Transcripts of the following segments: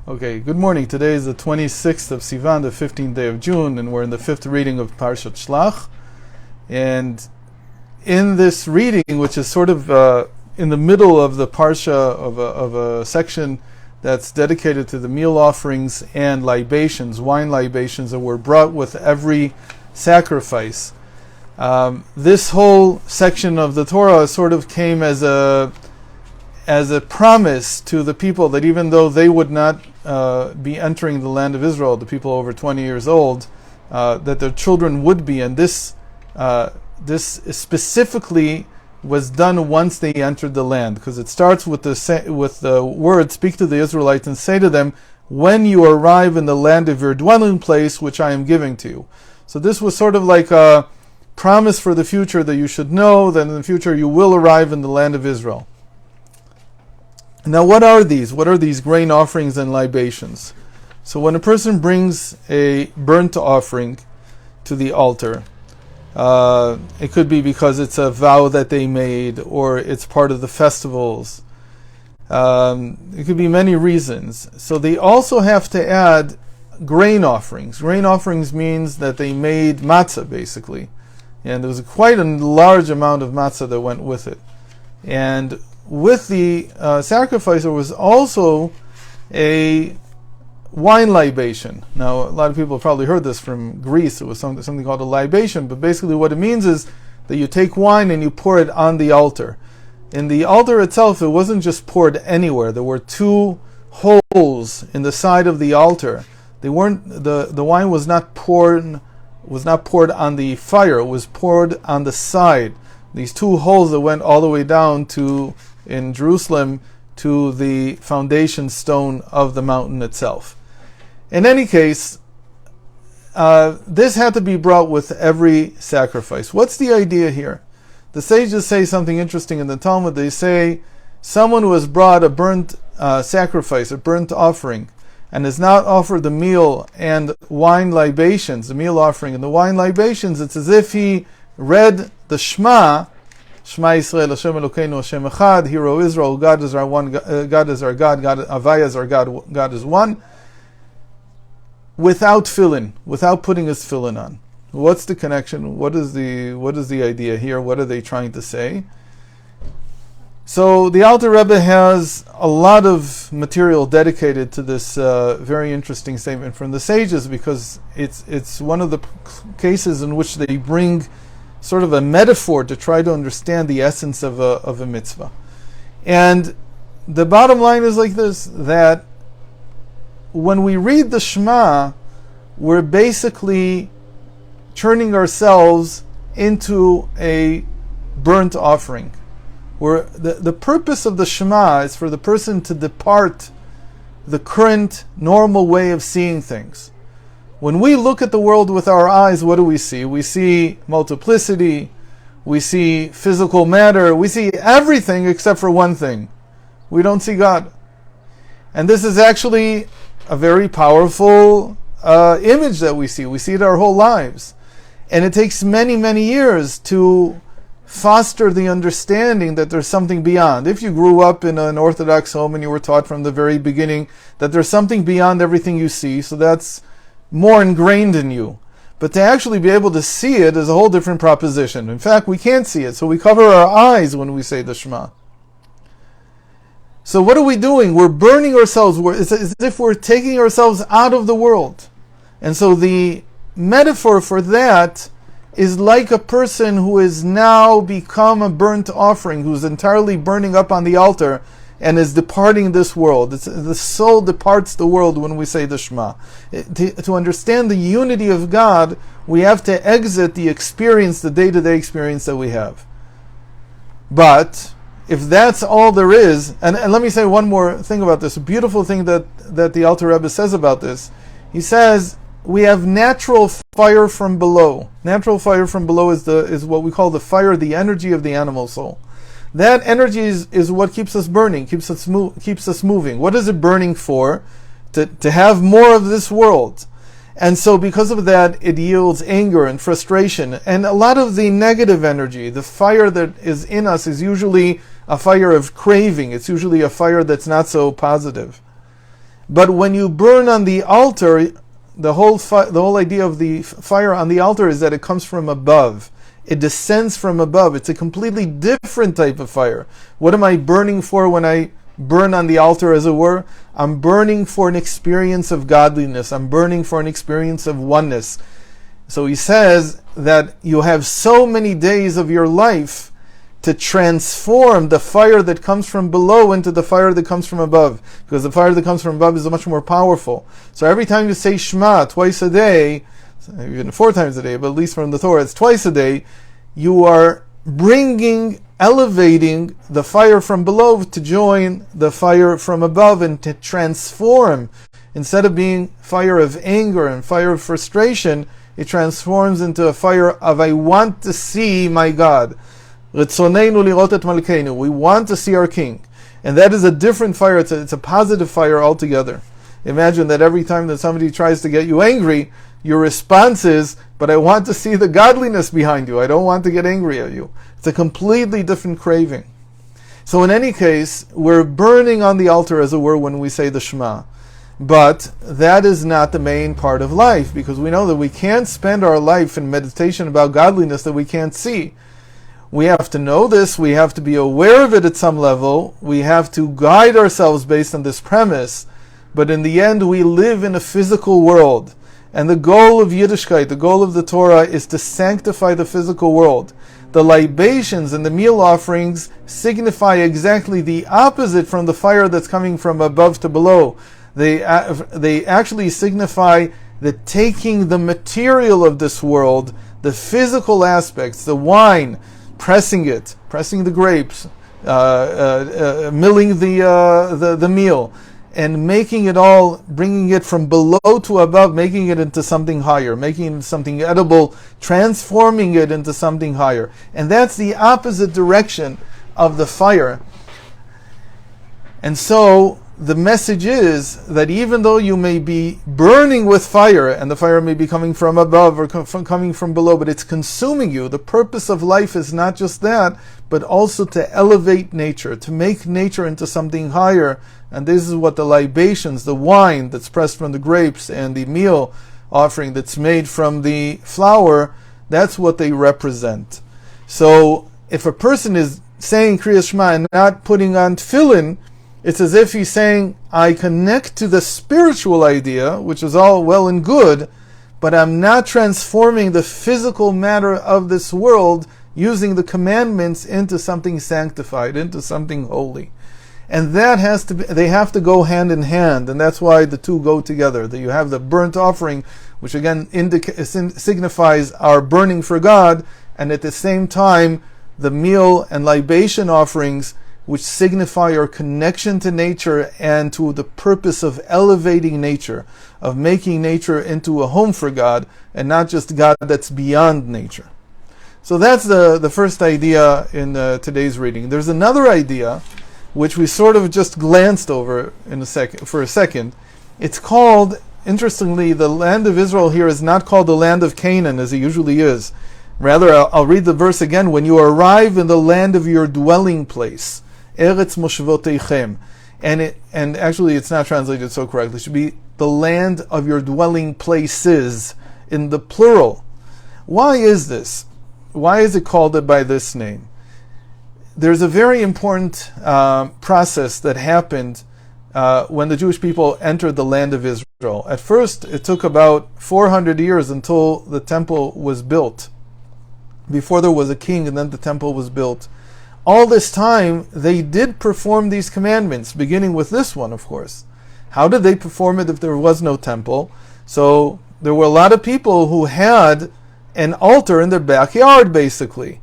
Okay, good morning. Today is the 26th of Sivan, the 15th day of June, and we're in the fifth reading of Parshat Shelach. And in this reading, which is sort of in the middle of the Parsha of a section that's dedicated to the meal offerings and libations, wine libations that were brought with every sacrifice, this whole section of the Torah sort of came as a promise to the people that even though they would not be entering the land of Israel, the people over 20 years old, that their children would be. And this specifically was done once they entered the land, because it starts with the word, "Speak to the Israelites and say to them, when you arrive in the land of your dwelling place, which I am giving to you." So this was sort of like a promise for the future, that you should know that in the future you will arrive in the land of Israel. Now, what are these? What are these grain offerings and libations? So when a person brings a burnt offering to the altar, it could be because it's a vow that they made, or it's part of the festivals. It could be many reasons. So they also have to add grain offerings. Grain offerings means that they made matzah, basically. And there was quite a large amount of matzah that went with it. And with the sacrifice, there was also a wine libation. Now, a lot of people have probably heard this from Greece. It was something called a libation, but basically what it means is that you take wine and you pour it on the altar. In the altar itself, it wasn't just poured anywhere. There were two holes in the side of the altar. They weren't the wine was not poured on the fire. It was poured on the side. These two holes that went all the way down to, in Jerusalem, to the foundation stone of the mountain itself. In any case, this had to be brought with every sacrifice. What's the idea here? The sages say something interesting in the Talmud. They say someone who has brought a burnt sacrifice, a burnt offering, and has not offered the meal and wine libations, the meal offering and the wine libations, it's as if he read the Shema Yisrael, Hashem Elokeinu, Hashem Echad, Hear, O Israel, God is our one, God is our God, Havaya is our God, God is one, without tefillin, without putting his tefillin on. What's the connection? What is the idea here? What are they trying to say? So the Alter Rebbe has a lot of material dedicated to this very interesting statement from the sages, because it's one of the cases in which they bring sort of a metaphor to try to understand the essence of a mitzvah. And the bottom line is like this, that when we read the Shema, we're basically turning ourselves into a burnt offering. The purpose of the Shema is for the person to depart the current normal way of seeing things. When we look at the world with our eyes, what do we see? We see multiplicity, we see physical matter, we see everything except for one thing. We don't see God. And this is actually a very powerful image that we see. We see it our whole lives. And it takes many, many years to foster the understanding that there's something beyond. If you grew up in an Orthodox home and you were taught from the very beginning that there's something beyond everything you see, so that's more ingrained in you. But to actually be able to see it is a whole different proposition. In fact, we can't see it, so we cover our eyes when we say the Shema. So what are we doing? We're burning ourselves. It's as if we're taking ourselves out of the world. And so the metaphor for that is like a person who has now become a burnt offering, who's entirely burning up on the altar and is departing this world. The soul departs the world when we say the Shema. To understand the unity of God, we have to exit the experience, the day-to-day experience that we have. But if that's all there is, and let me say one more thing about this, a beautiful thing that the Alter Rebbe says about this. He says, we have natural fire from below. Natural fire from below is what we call the fire, the energy of the animal soul. That energy is what keeps us burning, keeps us moving. What is it burning for? To have more of this world. And so because of that, it yields anger and frustration. And a lot of the negative energy, the fire that is in us, is usually a fire of craving. It's usually a fire that's not so positive. But when you burn on the altar, the whole idea of the fire on the altar is that it comes from above. It descends from above. It's a completely different type of fire. What am I burning for when I burn on the altar, as it were? I'm burning for an experience of godliness. I'm burning for an experience of oneness. So he says that you have so many days of your life to transform the fire that comes from below into the fire that comes from above. Because the fire that comes from above is much more powerful. So every time you say Shema twice a day, even 4 times a day, but at least from the Torah it's twice a day, you are elevating the fire from below to join the fire from above and to transform. Instead of being fire of anger and fire of frustration, it transforms into a fire of I want to see my God. We want to see our King. And that is a different fire. It's a positive fire altogether. Imagine that every time that somebody tries to get you angry, your response is, but I want to see the godliness behind you. I don't want to get angry at you. It's a completely different craving. So in any case, we're burning on the altar, as it were, when we say the Shema. But that is not the main part of life, because we know that we can't spend our life in meditation about godliness that we can't see. We have to know this, we have to be aware of it at some level, we have to guide ourselves based on this premise, but in the end we live in a physical world. And the goal of Yiddishkeit, the goal of the Torah, is to sanctify the physical world. The libations and the meal offerings signify exactly the opposite from the fire that's coming from above to below. They actually signify the taking the material of this world, the physical aspects, the wine, pressing the grapes, milling the meal, and making it all, bringing it from below to above, making it into something higher, making it into something edible, transforming it into something higher. And that's the opposite direction of the fire. And so the message is that even though you may be burning with fire, and the fire may be coming from above or coming from below, but it's consuming you, the purpose of life is not just that, but also to elevate nature, to make nature into something higher. And this is what the libations, the wine that's pressed from the grapes, and the meal offering that's made from the flour, that's what they represent. So if a person is saying Kriyas Shema and not putting on tefillin, it's as if he's saying, I connect to the spiritual idea, which is all well and good, but I'm not transforming the physical matter of this world using the commandments into something sanctified, into something holy. And that has to be, they have to go hand in hand, and that's why the two go together. That you have the burnt offering, which again signifies our burning for God, and at the same time, the meal and libation offerings, which signify our connection to nature and to the purpose of elevating nature, of making nature into a home for God, and not just God that's beyond nature. So that's the first idea in today's reading. There's another idea, which we sort of just glanced over for a second. It's called, interestingly, the land of Israel here is not called the land of Canaan, as it usually is. Rather, I'll read the verse again. When you arrive in the land of your dwelling place, Eretz Moshvoteichem. And actually it's not translated so correctly. It should be the land of your dwelling places, in the plural. Why is this? Why is it called by this name? There's a very important process that happened when the Jewish people entered the land of Israel. At first, it took about 400 years until the temple was built. Before there was a king, and then the temple was built. All this time, they did perform these commandments, beginning with this one, of course. How did they perform it if there was no temple? So there were a lot of people who had an altar in their backyard, basically.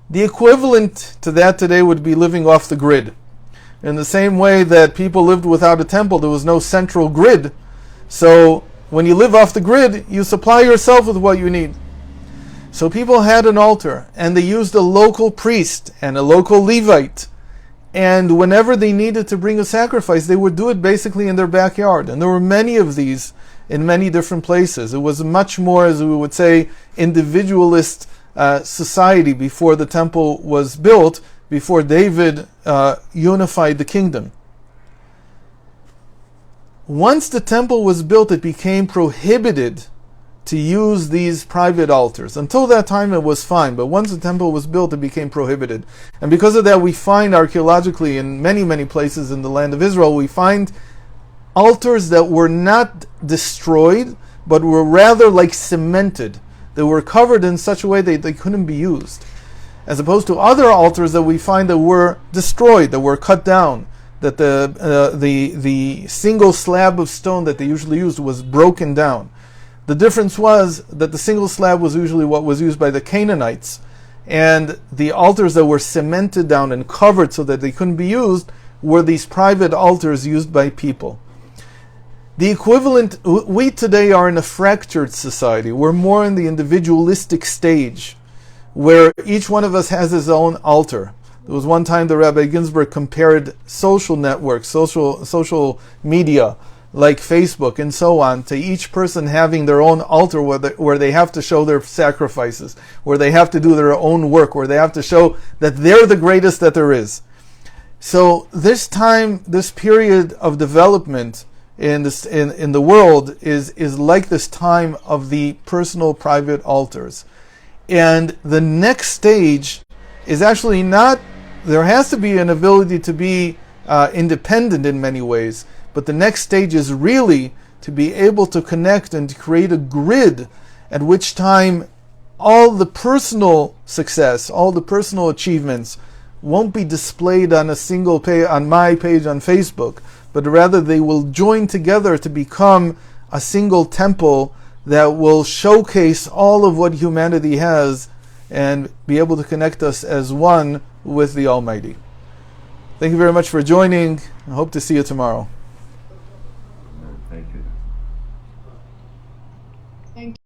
The equivalent to that today would be living off the grid. In the same way that people lived without a temple, there was no central grid. So when you live off the grid, you supply yourself with what you need. So people had an altar, and they used a local priest and a local Levite. And whenever they needed to bring a sacrifice, they would do it basically in their backyard. And there were many of these in many different places. It was much more, as we would say, individualist society before the temple was built, before David unified the kingdom. once the temple was built, it became prohibited to use these private altars. Until that time it was fine, but once the temple was built, it became prohibited. And because of that, we find archaeologically in many, many places in the land of Israel, we find altars that were not destroyed, but were rather like cemented. They were covered in such a way that they couldn't be used. As opposed to other altars that we find that were destroyed, that were cut down, that the single slab of stone that they usually used was broken down. The difference was that the single slab was usually what was used by the Canaanites, and the altars that were cemented down and covered so that they couldn't be used were these private altars used by people. The equivalent, we today are in a fractured society. We're more in the individualistic stage, where each one of us has his own altar. There was one time the Rabbi Ginsburg compared social networks, social media, like Facebook and so on, to each person having their own altar where they have to show their sacrifices, where they have to do their own work, where they have to show that they're the greatest that there is. So this time, this period of development in the world is like this time of the personal private altars. And the next stage is actually not, there has to be an ability to be independent in many ways, but the next stage is really to be able to connect and to create a grid at which time all the personal success, all the personal achievements won't be displayed on a single page, on my page on Facebook, but rather they will join together to become a single temple that will showcase all of what humanity has and be able to connect us as one with the Almighty. Thank you very much for joining. I hope to see you tomorrow. Thank you.